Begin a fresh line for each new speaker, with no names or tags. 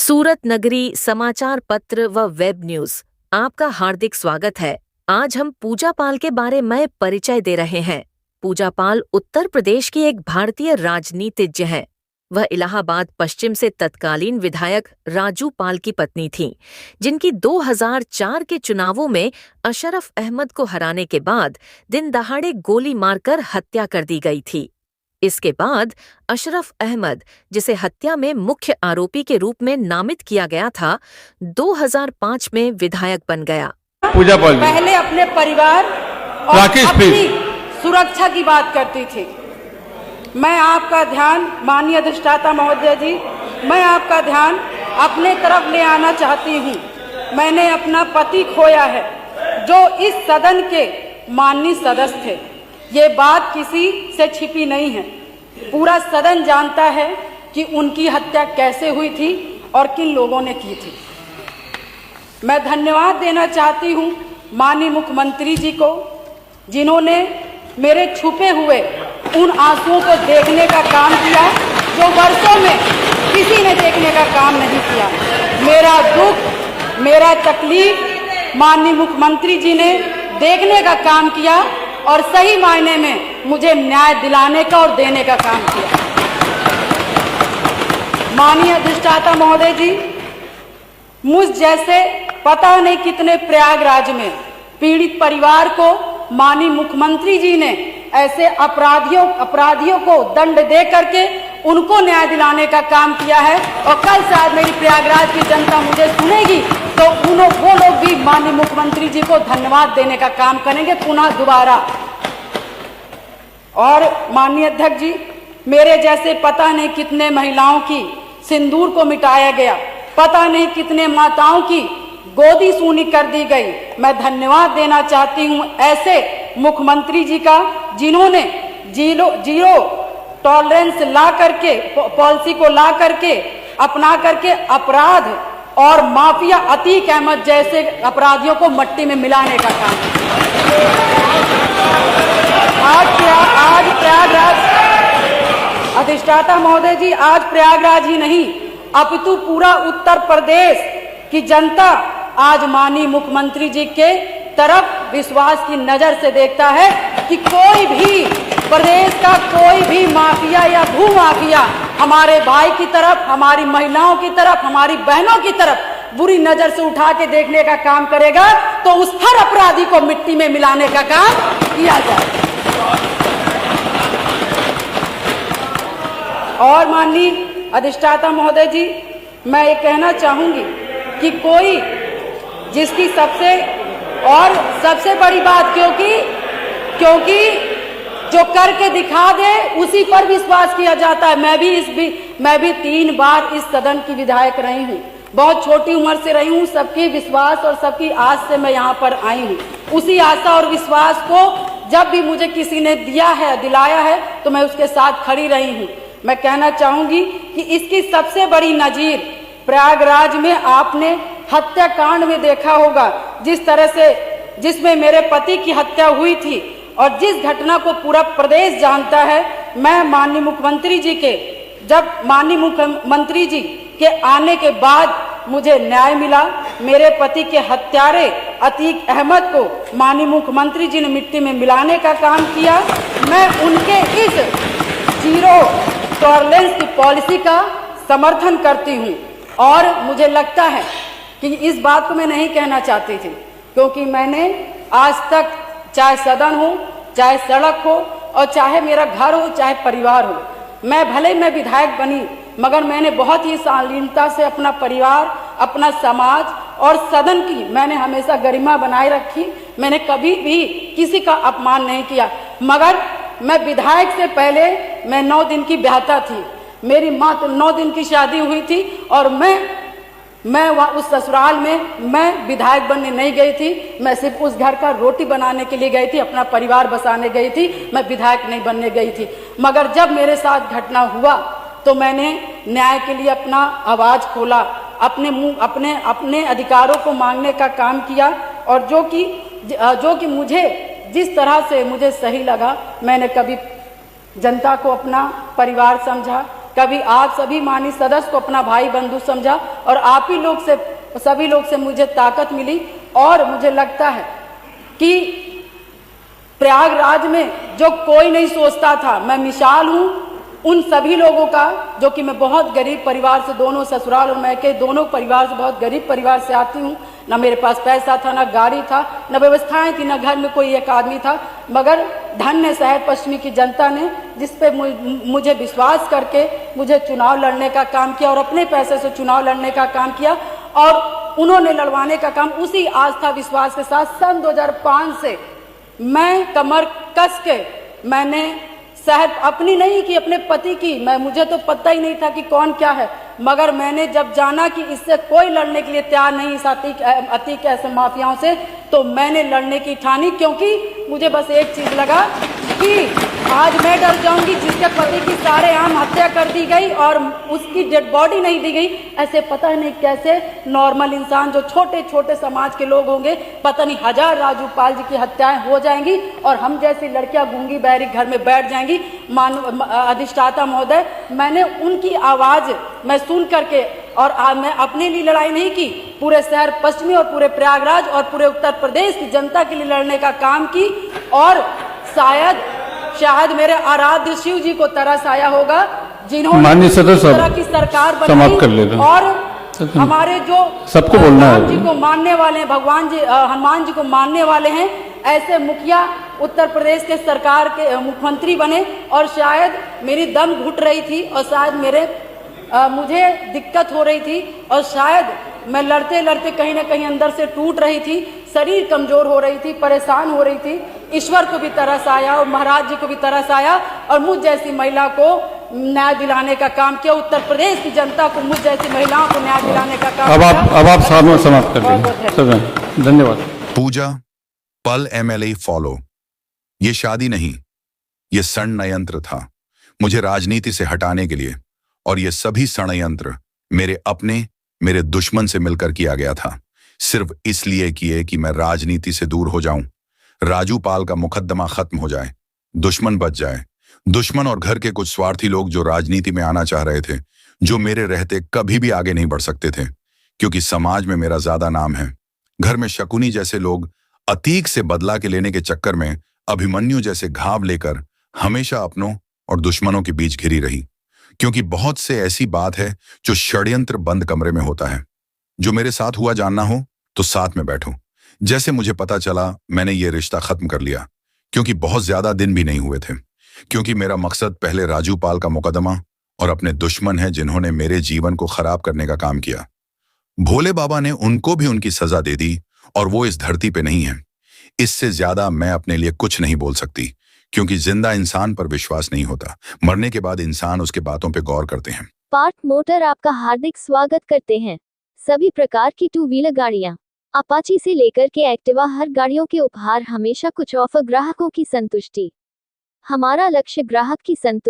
सूरत नगरी समाचार पत्र व वेब न्यूज आपका हार्दिक स्वागत है। आज हम पूजा पाल के बारे में परिचय दे रहे हैं। पूजा पाल उत्तर प्रदेश की एक भारतीय राजनीतिज्ञ हैं। वह इलाहाबाद पश्चिम से तत्कालीन विधायक राजू पाल की पत्नी थीं, जिनकी 2004 के चुनावों में अशरफ अहमद को हराने के बाद दिन दहाड़े गोली मारकर हत्या कर दी गई थी। इसके बाद अशरफ अहमद, जिसे हत्या में मुख्य आरोपी के रूप में नामित किया गया था, 2005 में विधायक बन गया।
पूजा पाल
पहले अपने परिवार और अपनी सुरक्षा की बात करती थी। मैं आपका ध्यान, माननीय अधिष्ठाता महोदय जी, मैं आपका ध्यान अपने तरफ ले आना चाहती हूँ। मैंने अपना पति खोया है, जो इस सदन के माननीय सदस्य थे। ये बात किसी से छिपी नहीं है। पूरा सदन जानता है कि उनकी हत्या कैसे हुई थी और किन लोगों ने की थी। मैं धन्यवाद देना चाहती हूँ माननीय मुख्यमंत्री जी को, जिन्होंने मेरे छुपे हुए उन आंसुओं को देखने का काम किया जो वर्षों में किसी ने देखने का काम नहीं किया। मेरा दुख, मेरा तकलीफ माननीय मुख्यमंत्री जी ने देखने का काम किया और सही मायने में मुझे न्याय दिलाने का और देने का काम किया। माननीय अधिष्ठाता महोदय जी, मुझ जैसे पता नहीं कितने प्रयागराज में पीड़ित परिवार को माननीय मुख्यमंत्री जी ने ऐसे अपराधियों को दंड दे करके उनको न्याय दिलाने का काम किया है। और कल शायद मेरी प्रयागराज की जनता मुझे सुनेगी तो वो लोग भी माननीय मुख्यमंत्री जी को धन्यवाद देने का काम करेंगे पुनः दोबारा। और माननीय अध्यक्ष जी, मेरे जैसे पता नहीं कितने महिलाओं की सिंदूर को मिटाया गया, पता नहीं कितने माताओं की गोदी सूनी कर दी गई। मैं धन्यवाद देना चाहती हूँ ऐसे मुख्यमंत्री जी का, जिन्होंने जीरो टॉलरेंस ला करके, पॉलिसी को ला करके, अपना करके अपराध और माफिया अतीक अहमद जैसे अपराधियों को मट्टी में मिलाने का काम। आज प्रयागराज, अधिष्ठाता महोदय जी, आज प्रयागराज ही नहीं अपितु पूरा उत्तर प्रदेश की जनता आज माननीय मुख्यमंत्री जी के तरफ विश्वास की नजर से देखता है कि कोई भी प्रदेश का कोई भी माफिया या भूमाफिया हमारे भाई की तरफ, हमारी महिलाओं की तरफ, हमारी बहनों की तरफ बुरी नजर से उठा के देखने का काम करेगा तो उस हर अपराधी को मिट्टी में मिलाने का काम किया जाए। और माननीय अधिष्ठाता महोदय जी, मैं ये कहना चाहूंगी कि कोई जिसकी सबसे बड़ी बात, क्योंकि जो करके दिखा दे उसी पर विश्वास किया जाता है। मैं भी 3 बार इस सदन की विधायक रही हूँ, बहुत छोटी उम्र से रही हूँ। सबकी विश्वास और सबकी आस से मैं यहाँ पर आई हूँ। उसी आशा और विश्वास को जब भी मुझे किसी ने दिलाया है तो मैं उसके साथ खड़ी रही हूँ। मैं कहना चाहूंगी कि इसकी सबसे बड़ी नजीर प्रयागराज में आपने हत्याकांड में देखा होगा, जिस तरह से जिसमें मेरे पति की हत्या हुई थी और जिस घटना को पूरा प्रदेश जानता है। मैं माननीय मुख्यमंत्री जी के आने के बाद मुझे न्याय मिला। मेरे पति के हत्यारे अतीक अहमद को माननीय मुख्यमंत्री जी ने मिट्टी में मिलाने का काम किया। मैं उनके इस जीरो टॉलरेंस की पॉलिसी का समर्थन करती हूँ। और मुझे लगता है कि इस बात को मैं नहीं कहना चाहती थी, क्योंकि मैंने आज तक, चाहे सदन हो, चाहे सड़क हो और चाहे मेरा घर हो, चाहे परिवार हो, मैं विधायक बनी, मगर मैंने बहुत ही शालीनता से अपना परिवार, अपना समाज और सदन की मैंने हमेशा गरिमा बनाए रखी। मैंने कभी भी किसी का अपमान नहीं किया। मगर मैं विधायक से पहले मैं 9 दिन की ब्याहता थी। मेरी माँ 9 दिन की शादी हुई थी और मैं उस ससुराल में मैं विधायक बनने नहीं गई थी। मैं सिर्फ उस घर का रोटी बनाने के लिए गई थी, अपना परिवार बसाने गई थी। मैं विधायक नहीं बनने गई थी। मगर जब मेरे साथ घटना हुआ तो मैंने न्याय के लिए अपना आवाज खोला, अपने अधिकारों को मांगने का काम किया। और जो कि मुझे जिस तरह से मुझे सही लगा, मैंने कभी जनता को अपना परिवार समझा, कभी आप सभी माननीय सदस्य को अपना भाई बंधु समझा और आप ही लोग से, सभी लोग से मुझे ताकत मिली। और मुझे लगता है कि प्रयागराज में जो कोई नहीं सोचता था, मैं मिसाल हूँ उन सभी लोगों का, जो कि मैं बहुत गरीब परिवार से, दोनों ससुराल और मैके दोनों परिवार से, बहुत गरीब परिवार से आती हूँ। ना मेरे पास पैसा था, ना गाड़ी था, ना व्यवस्थाएं थी, ना घर में कोई एक आदमी था, मगर धन्य शहर पश्चिमी की जनता ने जिस पे मुझे विश्वास करके मुझे चुनाव लड़ने का काम किया और अपने पैसे से चुनाव लड़ने का काम किया। और उन्होंने लड़वाने का काम उसी आस्था विश्वास के साथ सन 2005 से मैं कमर कस के, मैंने शहर अपनी नहीं की, अपने पति की, मुझे तो पता ही नहीं था कि कौन क्या है, मगर मैंने जब जाना कि इससे कोई लड़ने के लिए तैयार नहीं, इस अतीक ऐसे माफियाओं से, तो मैंने लड़ने की ठानी। क्योंकि मुझे बस एक चीज लगा कि आज मैं डर जाऊंगी जिसके पति की सारेआम हत्या कर दी गई और उसकी डेड बॉडी नहीं दी गई। ऐसे पता नहीं कैसे नॉर्मल इंसान, जो छोटे छोटे समाज के लोग होंगे, पता नहीं हजार राजू पाल जी की हत्याएं हो जाएंगी और हम जैसी लड़कियां गूंगी बहरी घर में बैठ जाएंगी। अधिष्ठाता महोदय, मैंने उनकी आवाज मैं सुन करके, और मैं अपने लिए लड़ाई नहीं की, पूरे शहर पश्चिमी और पूरे प्रयागराज और पूरे उत्तर प्रदेश की जनता के लिए लड़ने का काम की। और शायद मेरे आराध्य शिव जी को तरस आया होगा, जिन्होंने इस तरह की सरकार बनाई। और हमारे जो
सबको बोलना है,
जी को मानने वाले हैं, भगवान जी हनुमान जी को मानने वाले हैं, ऐसे मुखिया उत्तर प्रदेश के सरकार के मुख्यमंत्री बने। और शायद मेरी दम घुट रही थी और शायद मुझे दिक्कत हो रही थी और शायद मैं लड़ते लड़ते कहीं ना कहीं अंदर से टूट रही थी, शरीर कमजोर हो रही थी, परेशान हो रही थी। ईश्वर को भी तरस आया और महाराज जी को भी तरस आया और मुझ जैसी महिला को न्याय दिलाने का काम किया। उत्तर प्रदेश की जनता को, मुझ जैसी महिलाओं को न्याय दिलाने का काम किया।
अब आप समाप्त कर दीजिए। धन्यवाद।
पूजा पल MLA फॉलो, ये शादी नहीं, ये षड्यंत्र था मुझे राजनीति से हटाने के लिए। और ये सभी षड्यंत्र मेरे दुश्मन से मिलकर किया गया था, सिर्फ इसलिए किए कि मैं राजनीति से दूर हो जाऊं, राजू पाल का मुकद्दमा खत्म हो जाए, दुश्मन बच जाए। दुश्मन और घर के कुछ स्वार्थी लोग जो राजनीति में आना चाह रहे थे, जो मेरे रहते कभी भी आगे नहीं बढ़ सकते थे, क्योंकि समाज में मेरा ज्यादा नाम है। घर में शकुनी जैसे लोग अतीक से बदला के लेने के चक्कर में अभिमन्यु जैसे घाव लेकर हमेशा अपनों और दुश्मनों के बीच घिरी रही। क्योंकि बहुत से ऐसी बात है जो षड्यंत्र बंद कमरे में होता है। जो मेरे साथ हुआ जानना हो तो साथ में बैठो। जैसे मुझे पता चला, मैंने ये रिश्ता खत्म कर लिया, क्योंकि बहुत ज्यादा दिन भी नहीं हुए थे। क्योंकि मेरा मकसद पहले राजू पाल का मुकदमा और अपने दुश्मन है जिन्होंने मेरे जीवन को खराब करने का काम किया। भोले बाबा ने उनको भी उनकी सजा दे दी और वो इस धरती पे नहीं है। इससे ज्यादा मैं अपने लिए कुछ नहीं बोल सकती, क्योंकि जिंदा इंसान पर विश्वास नहीं होता, मरने के बाद इंसान उसके बातों पे गौर करते हैं।
पार्थ मोटर आपका हार्दिक स्वागत करते हैं। सभी प्रकार की 2 व्हीलर गाड़ियां, अपाची से लेकर के एक्टिवा, हर गाड़ियों के उपहार, हमेशा कुछ ऑफर, ग्राहकों की संतुष्टि। हमारा लक्ष्य ग्राहक की संतुष्टि।